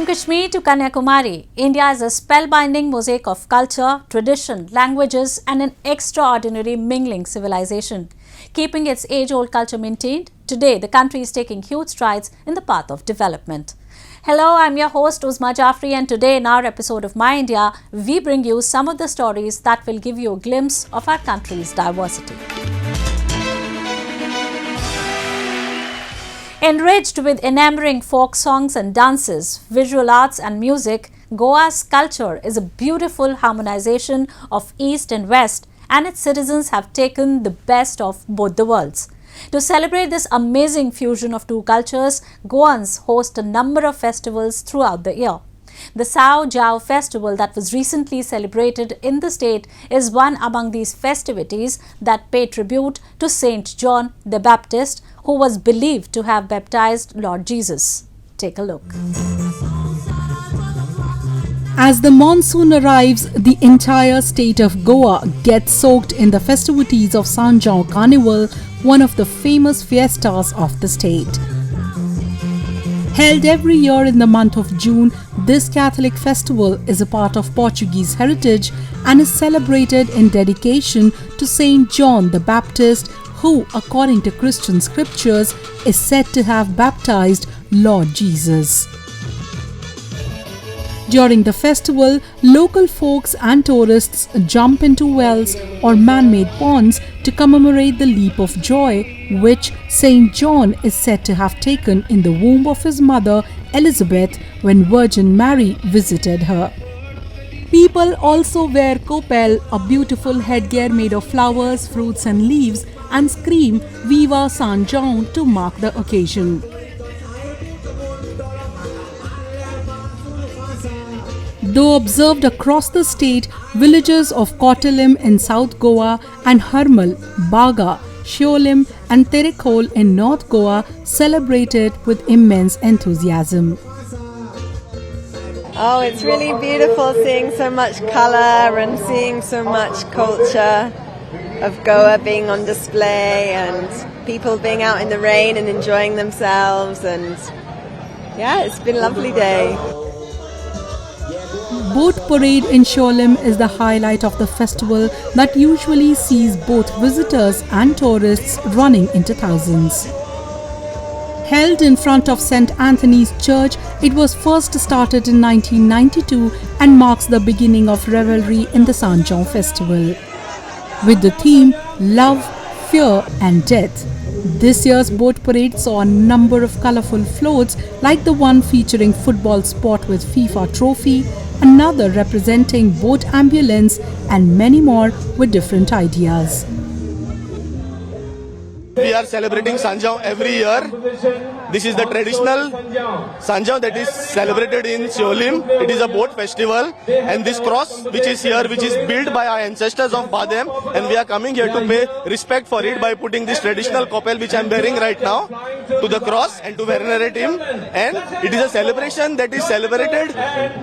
Kashmir to Kanyakumari, India is a spellbinding mosaic of culture, tradition, languages and an extraordinary mingling civilization. Keeping its age-old culture maintained, today the country is taking huge strides in the path of development. Hello, I'm your host Uzma Jafri, and today in our episode of My India, we bring you some of the stories that will give you a glimpse of our country's diversity. Enriched with enamoring folk songs and dances, visual arts and music, Goa's culture is a beautiful harmonization of East and West, and its citizens have taken the best of both the worlds. To celebrate this amazing fusion of two cultures, Goans host a number of festivals throughout the year. The Sao Joao Festival that was recently celebrated in the state is one among these festivities that pay tribute to Saint John the Baptist, who was believed to have baptized Lord Jesus. Take a look. As the monsoon arrives, the entire state of Goa gets soaked in the festivities of Sao Joao Carnival, one of the famous fiestas of the state. Held every year in the month of June, this Catholic festival is a part of Portuguese heritage and is celebrated in dedication to Saint John the Baptist, who, according to Christian scriptures, is said to have baptized Lord Jesus. During the festival, local folks and tourists jump into wells or man-made ponds to commemorate the leap of joy which Saint John is said to have taken in the womb of his mother Elizabeth when Virgin Mary visited her. People also wear kopel, a beautiful headgear made of flowers, fruits and leaves, and scream Viva San Joao to mark the occasion. Though observed across the state, villages of Kottalim in South Goa and Harmal, Baga, Shiolim and Terekhol in North Goa celebrate it with immense enthusiasm. Oh, it's really beautiful seeing so much colour and seeing so much culture of Goa being on display and people being out in the rain and enjoying themselves, and yeah, it's been a lovely day. Boat parade in Shiolim is the highlight of the festival that usually sees both visitors and tourists running into thousands. Held in front of St. Anthony's Church, it was first started in 1992 and marks the beginning of revelry in the Sao Joao Festival. With the theme Love, Fear and Death, this year's boat parade saw a number of colourful floats like the one featuring football sport with FIFA trophy, another representing boat ambulance and many more with different ideas. We are celebrating Sao Joao every year. This is the traditional Sao Joao that is celebrated in Shiolim. It is a boat festival, and this cross which is here, which is built by our ancestors of Badem, and we are coming here to pay respect for it by putting this traditional kopel which I am wearing right now to the cross and to venerate him. And it is a celebration that is celebrated.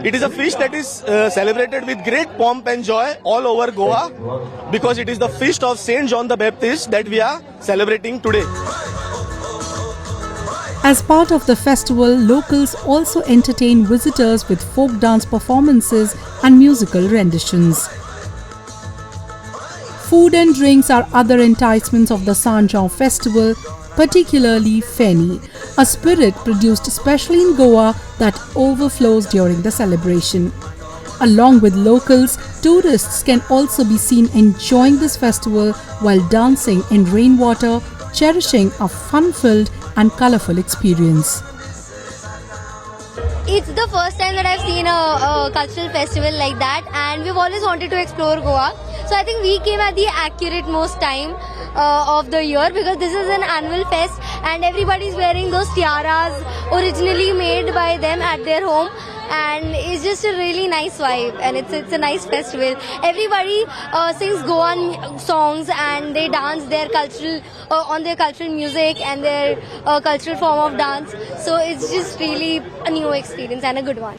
It is a feast that is celebrated with great pomp and joy all over Goa, because it is the feast of Saint John the Baptist that we are celebrating today. As part of the festival, locals also entertain visitors with folk dance performances and musical renditions. Food and drinks are other enticements of the Sao Joao Festival, particularly Feni, a spirit produced especially in Goa that overflows during the celebration. Along with locals, tourists can also be seen enjoying this festival while dancing in rainwater, cherishing a fun-filled and colourful experience. It's the first time that I've seen a cultural festival like that, and we've always wanted to explore Goa. So I think we came at the accurate most time of the year, because this is an annual fest and everybody's wearing those tiaras originally made by them at their home. And it's just a really nice vibe, and it's a nice festival. Everybody sings Goan songs and they dance their cultural on their cultural music and their cultural form of dance. So it's just really a new experience and a good one.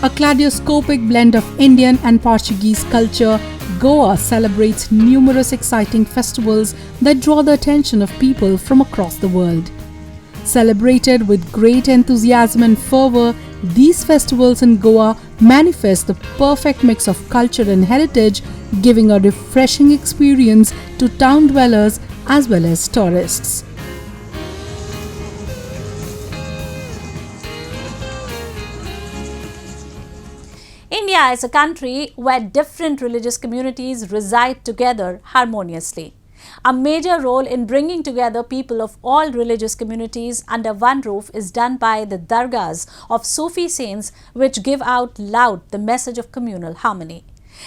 A kaleidoscopic blend of Indian and Portuguese culture, Goa celebrates numerous exciting festivals that draw the attention of people from across the world. Celebrated with great enthusiasm and fervour, these festivals in Goa manifest the perfect mix of culture and heritage, giving a refreshing experience to town dwellers as well as tourists. India is a country where different religious communities reside together harmoniously. A major role in bringing together people of all religious communities under one roof is done by the Dargahs of Sufi saints, which give out loud the message of communal harmony.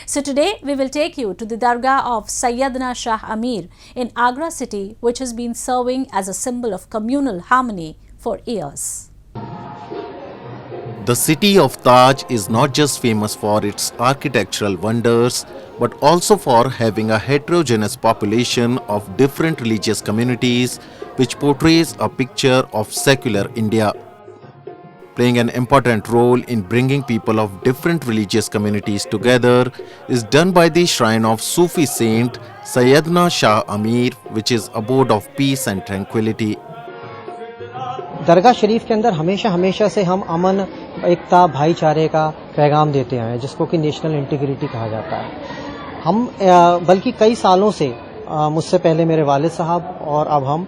So today we will take you to the Dargah of Sayyadna Shah Ameer in Agra city, which has been serving as a symbol of communal harmony for years. The city of Taj is not just famous for its architectural wonders, but also for having a heterogeneous population of different religious communities, which portrays a picture of secular India. Playing an important role in bringing people of different religious communities together is done by the shrine of Sufi saint Sayyadna Shah Ameer, which is abode of peace and tranquility. Dargah Sharif के अंदर हमेशा से हम अमन, एकता, भाईचारे का पैगाम देते आए हैं, जिसको कि नेशनल इंटीग्रिटी कहा जाता है। हम बल्कि कई सालों से मुझसे पहले मेरे वालिद साहब और अब हम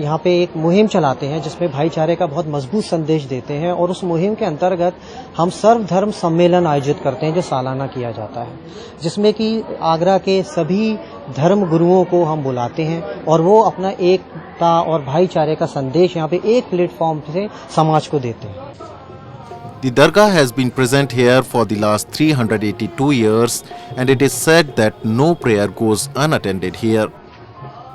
यहाँ पे एक मुहिम चलाते हैं, जिसमें भाईचारे का बहुत मजबूत संदेश देते हैं, और उस मुहिम के अंतर्गत हम सर्वधर्म सम्मेलन आयोजित करते हैं, जो सालाना किया जाता है, जिसमें कि आगरा के सभी धर्म गुरुओं को हम बुलाते हैं और वो अपना एकता और भाईचारे का संदेश यहाँ पे एक प्लेटफॉर्म से समाज को देते हैं। The Dargah has been present here for the last 382 years, and it is said that no prayer goes unattended here.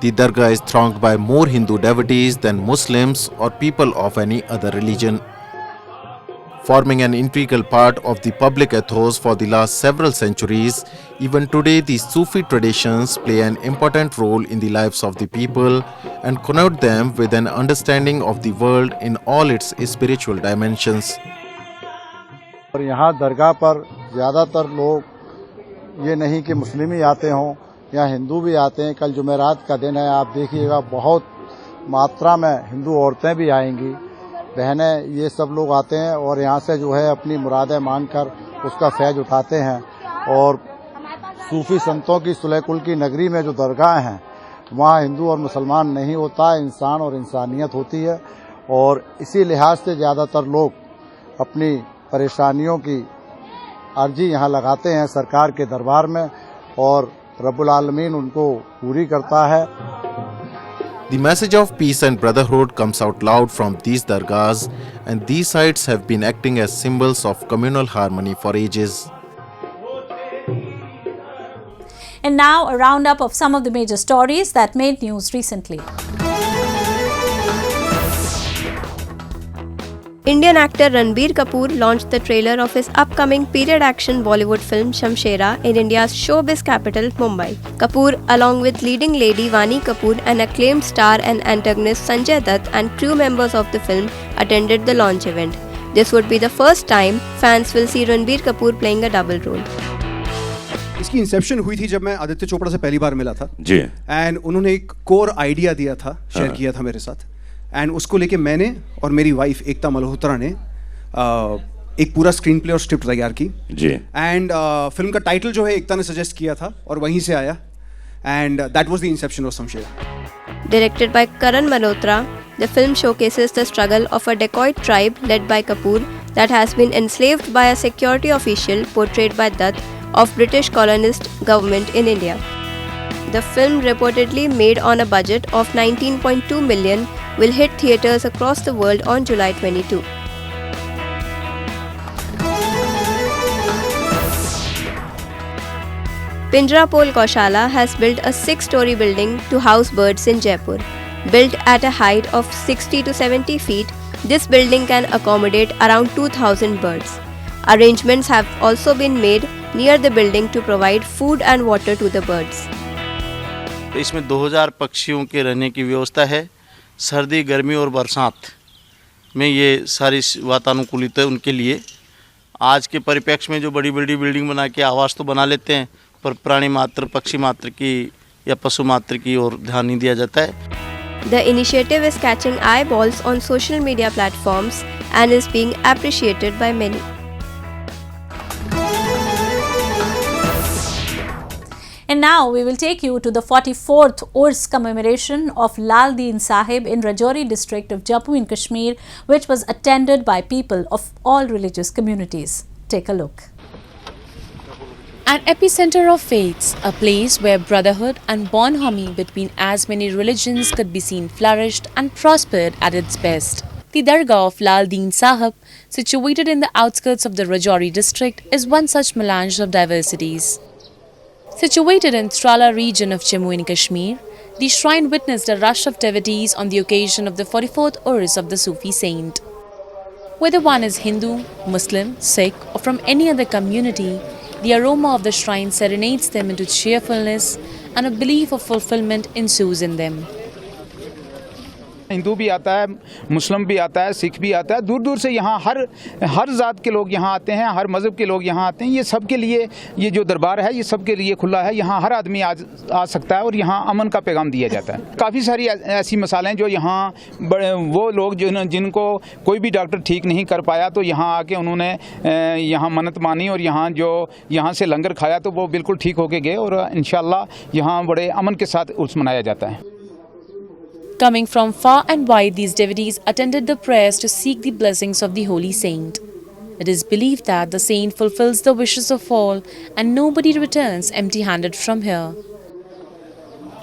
The Dargah is thronged by more Hindu devotees than Muslims or people of any other religion. Forming an integral part of the public ethos for the last several centuries, even today the Sufi traditions play an important role in the lives of the people and connote them with an understanding of the world in all its spiritual dimensions. और यहाँ दरगाह पर ज़्यादातर लोग ये नहीं कि मुस्लिम ही आते हों, यहाँ हिंदू भी आते हैं। कल जुमेरात का दिन है, आप देखिएगा बहुत मात्रा में हिंदू औरतें भी आएंगी, बहनें, ये सब लोग आते हैं और यहाँ से जो है अपनी मुरादें मांगकर उसका फैज़ उठाते हैं। और सूफी संतों की सुलह-कुल की नगरी में जो दरगाह हैं, वहाँ हिंदू और मुसलमान नहीं होता, इंसान और इंसानियत होती है। और इसी लिहाज से ज़्यादातर लोग अपनी परेशानियों की अर्जी यहाँ लगाते हैं सरकार के दरबार में, और रब्बुल आलमीन उनको पूरी करता है। The message of peace and brotherhood comes out loud from these dargahs, and these sites have been acting as symbols of communal harmony for ages. And now a roundup of some of the major stories that made news recently. Indian actor Ranbir Kapoor launched the trailer of his upcoming period action Bollywood film Shamshera in India's showbiz capital, Mumbai. Kapoor, along with leading lady Vani Kapoor and acclaimed star and antagonist Sanjay Dutt and crew members of the film, attended the launch event. This would be the first time fans will see Ranbir Kapoor playing a double role. इसकी Inception हुई थी जब मैं आदित्य चोपड़ा से पहली बार मिला था जी, and उन्होंने एक कोर आइडिया दिया था, शेयर किया था मेरे साथ, एंड उसको लेके मैंने और मेरी वाइफ एकता मल्होत्रा ने एक पूरा स्क्रीन प्ले और स्क्रिप्ट तैयार की जी। एंड फिल्म का टाइटल जो है एकता ने सजेस्ट किया था और वहीं से आया, and that was the Inception of Shamshera. Directed by Karan Malhotra, the film showcases the struggle of a dacoit tribe led by Kapoor that has been enslaved by a security official portrayed by Dutt of British colonist government in India. The film, reportedly made on a budget of 19.2 million, will hit theatres across the world on July 22. Pinjarapole Kaushala has built a 6-story building to house birds in Jaipur. Built at a height of 60 to 70 feet, this building can accommodate around 2,000 birds. Arrangements have also been made near the building to provide food and water to the birds. इसमें 2000 पक्षियों के रहने की व्यवस्था है। सर्दी, गर्मी और बरसात में ये सारी वातानुकूलित है उनके लिए। आज के परिप्रेक्ष्य में जो बड़ी बड़ी बिल्डिंग बना के आवास तो बना लेते हैं, पर प्राणी मात्र, पक्षी मात्र की या पशु मात्र की ओर ध्यान नहीं दिया जाता है। The initiative is catching eyeballs on social media platforms and is being appreciated by many. And now we will take you to the 44th Urs commemoration of Lal Deen Sahib in Rajouri district of Jammu and Kashmir, which was attended by people of all religious communities. Take a look. An epicenter of faiths, a place where brotherhood and bonhomie between as many religions could be seen flourished and prospered at its best. The Dargah of Lal Deen Sahib, situated in the outskirts of the Rajouri district, is one such melange of diversities. Situated in Trala region of Jammu and Kashmir, the shrine witnessed a rush of devotees on the occasion of the 44th Urs of the Sufi saint. Whether one is Hindu, Muslim, Sikh or from any other community, the aroma of the shrine serenades them into cheerfulness and a belief of fulfillment ensues in them. Hindu भी आता है, मुस्लिम भी आता है, सिख भी आता है, दूर दूर से यहाँ हर जात के लोग यहाँ आते हैं, हर मज़हब के लोग यहाँ आते हैं। ये सब के लिए ये जो दरबार है ये सब के लिए खुला है। यहाँ हर आदमी आ सकता है और यहाँ अमन का पैगाम दिया जाता है। काफ़ी सारी ऐसी मिसालें जो यहाँ वो लोग जिनको कोई भी डॉक्टर ठीक नहीं कर पाया तो यहाँ आके उन्होंने यहाँ मन्नत मानी और यहाँ से लंगर खाया तो वो बिल्कुल ठीक होके गए और इंशाल्लाह यहाँ बड़े अमन के साथ उर्स मनाया जाता है। Coming from far and wide, these devotees attended the prayers to seek the blessings of the holy saint. It is believed that the saint fulfills the wishes of all and nobody returns empty-handed from here.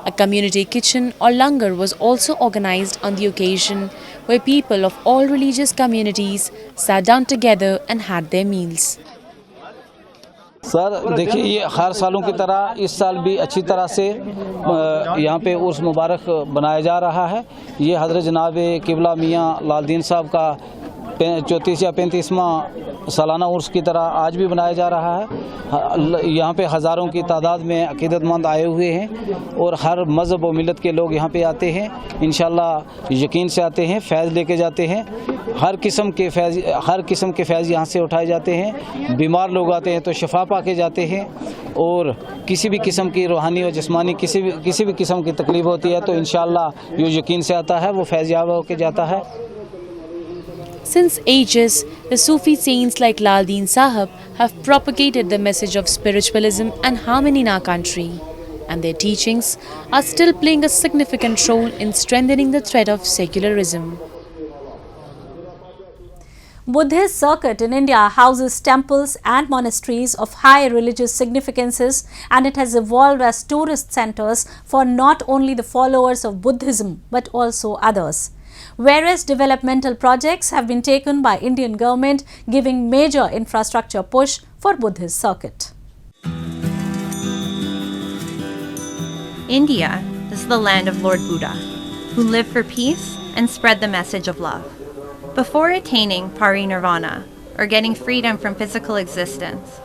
A community kitchen or langar was also organized on the occasion where people of all religious communities sat down together and had their meals. Sir देखिए ये हर सालों की तरह इस साल भी अच्छी तरह से यहाँ पे उर्स मुबारक बनाया जा रहा है। ये हज़रत जनाब किबला मियाँ लाल दीन साहब का 34 या 35वां सालाना उर्स की तरह आज भी बनाया जा रहा है। यहाँ पे हज़ारों की तादाद में अकीदतमंद आए हुए हैं और हर मज़हब और मिलत के लोग यहाँ पे आते हैं। इंशाल्लाह यकीन से आते हैं, फैज़ लेके जाते हैं। हर किस्म के फैज़ यहाँ से उठाए जाते हैं। बीमार लोग आते हैं तो शफा पा के जाते हैं और किसी भी किस्म की रूहानी और जिस्मानी किसी भी किस्म की तकलीफ होती है तो इंशाल्लाह जो यकीन से आता है वो फैज़ याब होके जाता है। Since ages, the Sufi saints like Lal Deen Sahib have propagated the message of spiritualism and harmony in our country, and their teachings are still playing a significant role in strengthening the thread of secularism. Buddhist circuit in India houses temples and monasteries of high religious significances, and it has evolved as tourist centers for not only the followers of Buddhism but also others. Various developmental projects have been taken by Indian government, giving major infrastructure push for Buddhist circuit. India is the land of Lord Buddha, who lived for peace and spread the message of love. Before attaining parinirvana, or getting freedom from physical existence,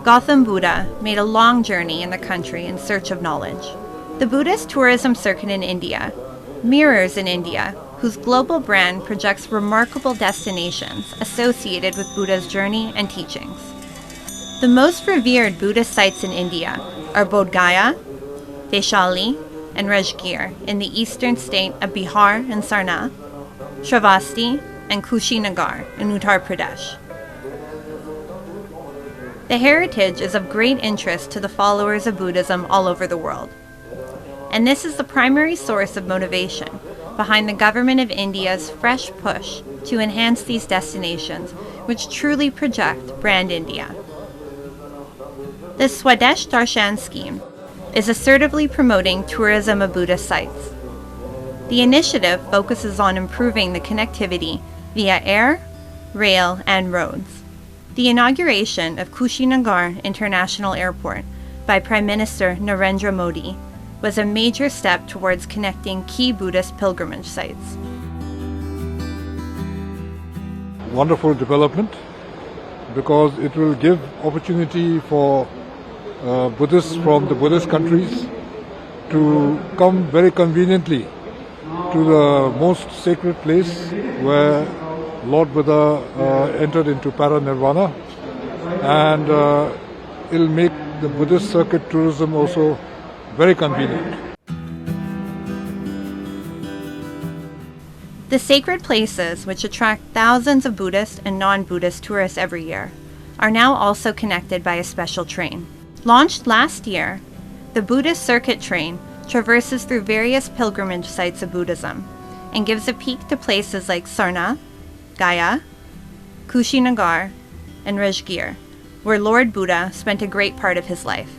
Gautam Buddha made a long journey in the country in search of knowledge. The Buddhist tourism circuit in India mirrors in India, whose global brand projects remarkable destinations associated with Buddha's journey and teachings. The most revered Buddhist sites in India are Bodh Gaya, Vaishali, and Rajgir in the eastern state of Bihar and Sarnath, Shravasti, and Kushinagar in Uttar Pradesh. The heritage is of great interest to the followers of Buddhism all over the world. And this is the primary source of motivation behind the government of India's fresh push to enhance these destinations, which truly project brand India. The Swadesh Darshan scheme is assertively promoting tourism of Buddhist sites. The initiative focuses on improving the connectivity via air, rail, and roads. The inauguration of Kushinagar International Airport by Prime Minister Narendra Modi was a major step towards connecting key Buddhist pilgrimage sites. Wonderful development because it will give opportunity for Buddhists from the Buddhist countries to come very conveniently to the most sacred place where Lord Buddha entered into paranirvana, and it will make the Buddhist circuit tourism also very convenient. The sacred places, which attract thousands of Buddhist and non-Buddhist tourists every year, are now also connected by a special train. Launched last year, the Buddhist Circuit train traverses through various pilgrimage sites of Buddhism and gives a peek to places like Sarnath, Gaya, Kushinagar, and Rajgir, where Lord Buddha spent a great part of his life.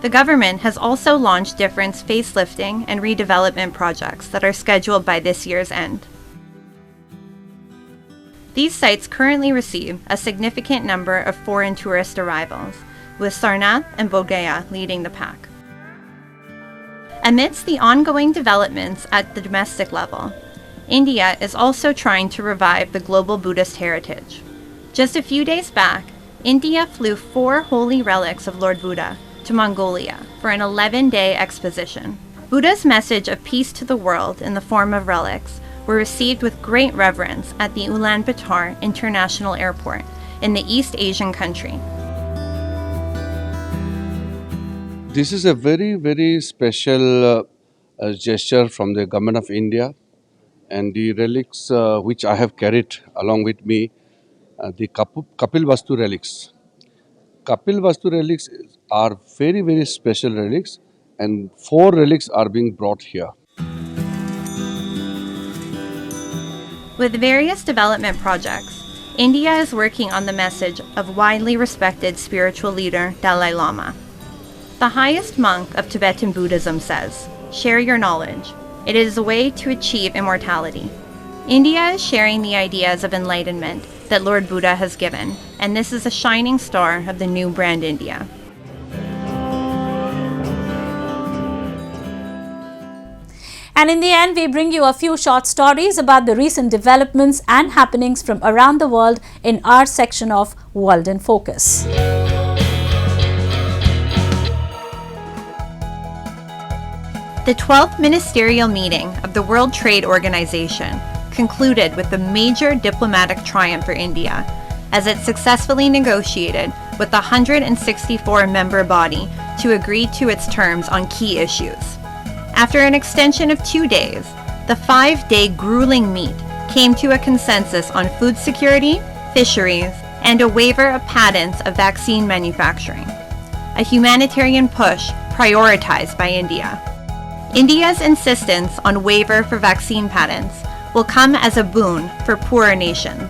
The government has also launched different facelifting and redevelopment projects that are scheduled by this year's end. These sites currently receive a significant number of foreign tourist arrivals, with Sarnath and Bodh Gaya leading the pack. Amidst the ongoing developments at the domestic level, India is also trying to revive the global Buddhist heritage. Just a few days back, India flew 4 holy relics of Lord Buddha to Mongolia for an 11-day exposition. Buddha's message of peace to the world in the form of relics were received with great reverence at the Ulaanbaatar International Airport in the East Asian country. This is a very, very special gesture from the Government of India, and the relics which I have carried along with me, the Kapil Vastu relics. Kapil Vastu relics are very, very special relics, and 4 relics are being brought here. With various development projects, India is working on the message of widely respected spiritual leader Dalai Lama. The highest monk of Tibetan Buddhism says, "Share your knowledge. It is a way to achieve immortality." India is sharing the ideas of enlightenment that Lord Buddha has given, and this is a shining star of the new brand India. And in the end, we bring you a few short stories about the recent developments and happenings from around the world in our section of World in Focus. The 12th ministerial meeting of the World Trade Organization concluded with a major diplomatic triumph for India, as it successfully negotiated with the 164-member body to agree to its terms on key issues. After an extension of 2 days, the 5-day grueling meet came to a consensus on food security, fisheries, and a waiver of patents of vaccine manufacturing, a humanitarian push prioritized by India. India's insistence on waiver for vaccine patents will come as a boon for poorer nations.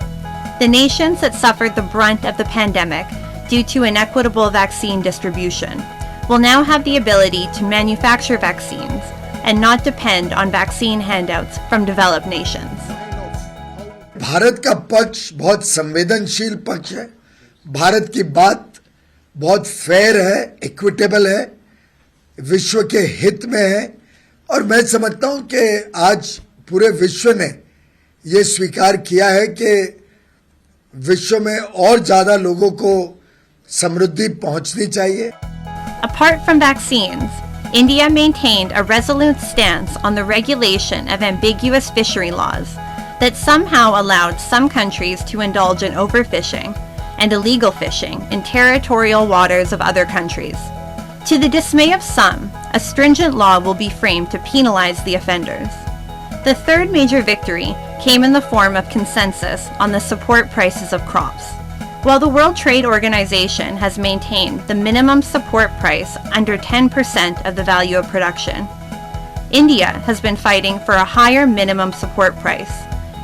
The nations that suffered the brunt of the pandemic due to inequitable vaccine distribution will now have the ability to manufacture vaccines and not depend on vaccine handouts from developed nations. Bharat का पक्ष बहुत संवेदनशील पक्ष है। भारत की बात बहुत fair है, इक्विटेबल है, विश्व के हित में है, और मैं समझता हूं कि आज पूरे विश्व ने ये स्वीकार किया है कि विश्व में और ज्यादा लोगों को समृद्धि पहुंचनी चाहिए। Apart from vaccines, India maintained a resolute stance on the regulation of ambiguous fishery laws that somehow allowed some countries to indulge in overfishing and illegal fishing in territorial waters of other countries. To the dismay of some, a stringent law will be framed to penalize the offenders. The third major victory came in the form of consensus on the support prices of crops. While the World Trade Organization has maintained the minimum support price under 10% of the value of production, India has been fighting for a higher minimum support price,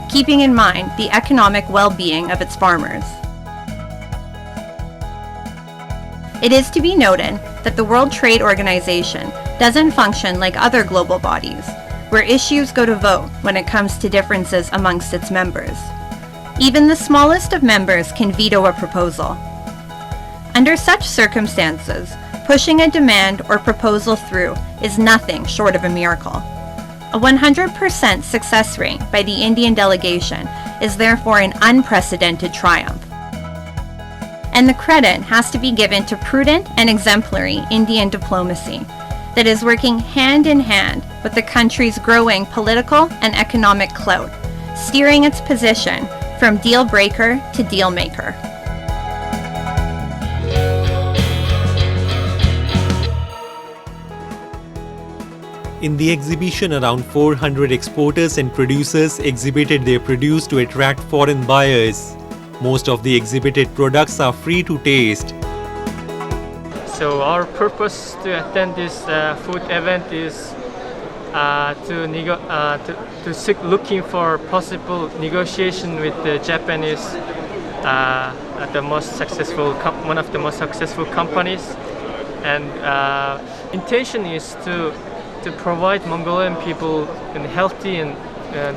keeping in mind the economic well-being of its farmers. It is to be noted that the World Trade Organization doesn't function like other global bodies, where issues go to vote when it comes to differences amongst its members. Even the smallest of members can veto a proposal. Under such circumstances, pushing a demand or proposal through is nothing short of a miracle. A 100% success rate by the Indian delegation is therefore an unprecedented triumph. And the credit has to be given to prudent and exemplary Indian diplomacy that is working hand in hand with the country's growing political and economic clout, steering its position from deal breaker to deal maker. In the exhibition, around 400 exporters and producers exhibited their produce to attract foreign buyers. Most of the exhibited products are free to taste. So our purpose to attend this food event is to seek looking for possible negotiation with the Japanese, one of the most successful companies, and intention is to provide Mongolian people in healthy and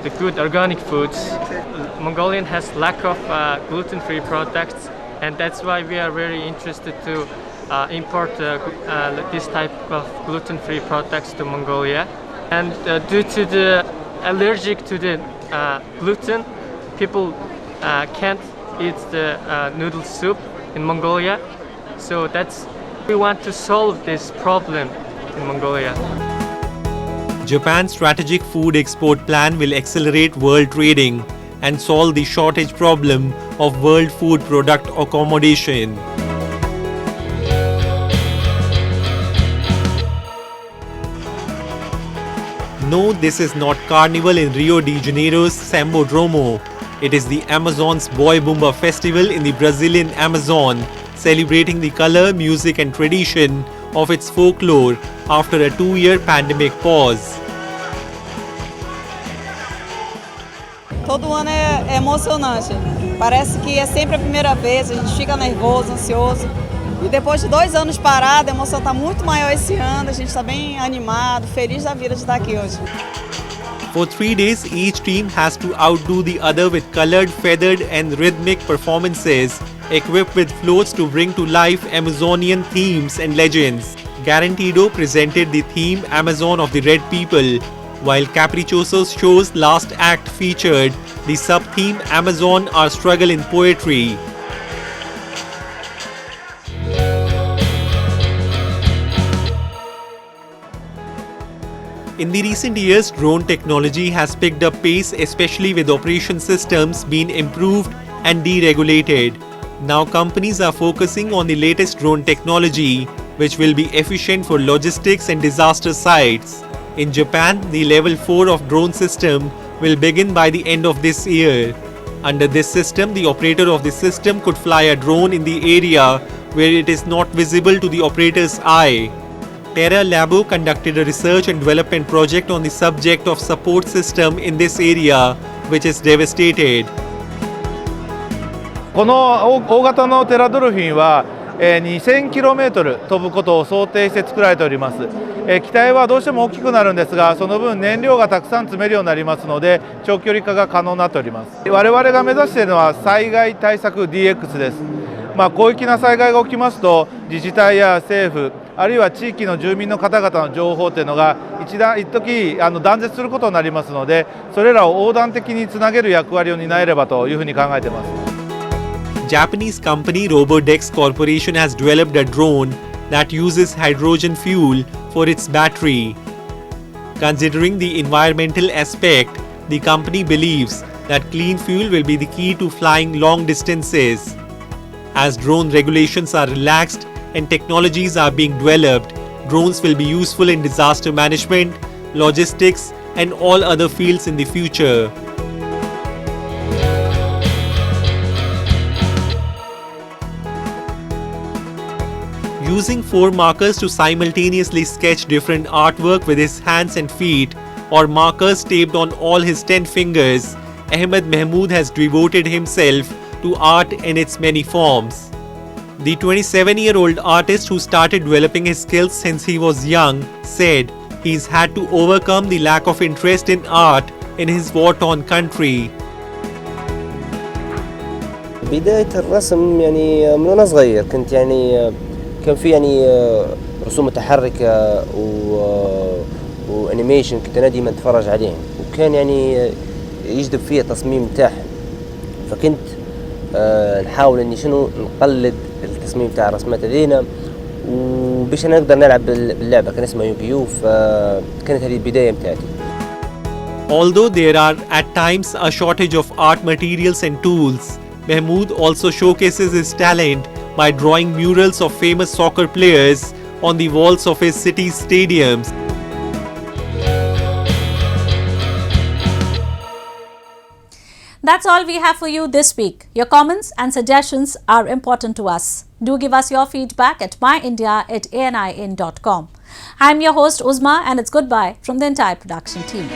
the good organic foods. Mongolian has lack of gluten-free products, and that's why we are very interested to import this type of gluten-free products to Mongolia. And due to the allergic to the gluten, people can't eat the noodle soup in Mongolia. So we want to solve this problem in Mongolia. Japan's strategic food export plan will accelerate world trading and solve the shortage problem of world food product accommodation. No, this is not carnival in Rio de Janeiro's Sambodromo. It is the Amazon's Boy Bumba festival in the Brazilian Amazon, celebrating the color, music and tradition of its folklore after a 2-year pandemic pause. Todo ano é emocionante. Parece que é sempre a primeira vez, a gente fica nervoso, ansioso. E depois de 2 anos parado, a emoção está muito maior esse ano, a gente está bem animado, feliz da vida de estar aqui hoje. For 3 days, each team has to outdo the other with colored, feathered and rhythmic performances, equipped with floats to bring to life Amazonian themes and legends. Garantido presented the theme Amazon of the Red People, while Caprichoso's show's last act featured the sub-theme Amazon Our Struggle in Poetry. In the recent years, drone technology has picked up pace, especially with operation systems being improved and deregulated. Now companies are focusing on the latest drone technology, which will be efficient for logistics and disaster sites. In Japan, the level 4 of drone system will begin by the end of this year. Under this system, the operator of the system could fly a drone in the area where it is not visible to the operator's eye. Terra Labo conducted a research and development project on the subject of support system in this area, which is devastated. この大型のテラドルフィンは 2000km 飛ぶことを想定して作られております。機体はどうしても大きくなるんですが、その分燃料がたくさん積めるようになりますので、長距離化が可能になっております。我々が目指しているのは災害対策 DX です。広域な災害が起きますと、自治体や政府、あるいは地域の住民の方々の情報というのが一時断絶することになりますので、それらを横断的につなげる役割を担えればというふうに考えています。Japanese company Robodex Corporation has developed a drone that uses hydrogen fuel for its battery. Considering the environmental aspect, the company believes that clean fuel will be the key to flying long distances. As drone regulations are relaxed and technologies are being developed, drones will be useful in disaster management, logistics, and all other fields in the future. Using 4 markers to simultaneously sketch different artwork with his hands and feet, or markers taped on all his 10 fingers, Ahmed Mahmood has devoted himself to art in its many forms. The 27-year-old artist, who started developing his skills since he was young, said he's had to overcome the lack of interest in art in his war-torn country. بداية الرسم يعني من وأنا صغير كنت كان في رسوم متحركة وانيميشن كنت أنا ديما أتفرج عليهم وكان يجذب فيها التصميم تاعهم فكنت نحاول اني نقلد التصميم تاع الرسمات هذينا وباش انا نقدر نلعب باللعبة كان اسمها يوغيو فكانت هذه البداية متاعتي. Although there are at times a shortage of art materials and tools, Mahmood also showcases his talent by drawing murals of famous soccer players on the walls of his city's stadiums. That's all we have for you this week. Your comments and suggestions are important to us. Do give us your feedback at myindia@anin.com. I'm your host Uzma, and it's goodbye from the entire production team.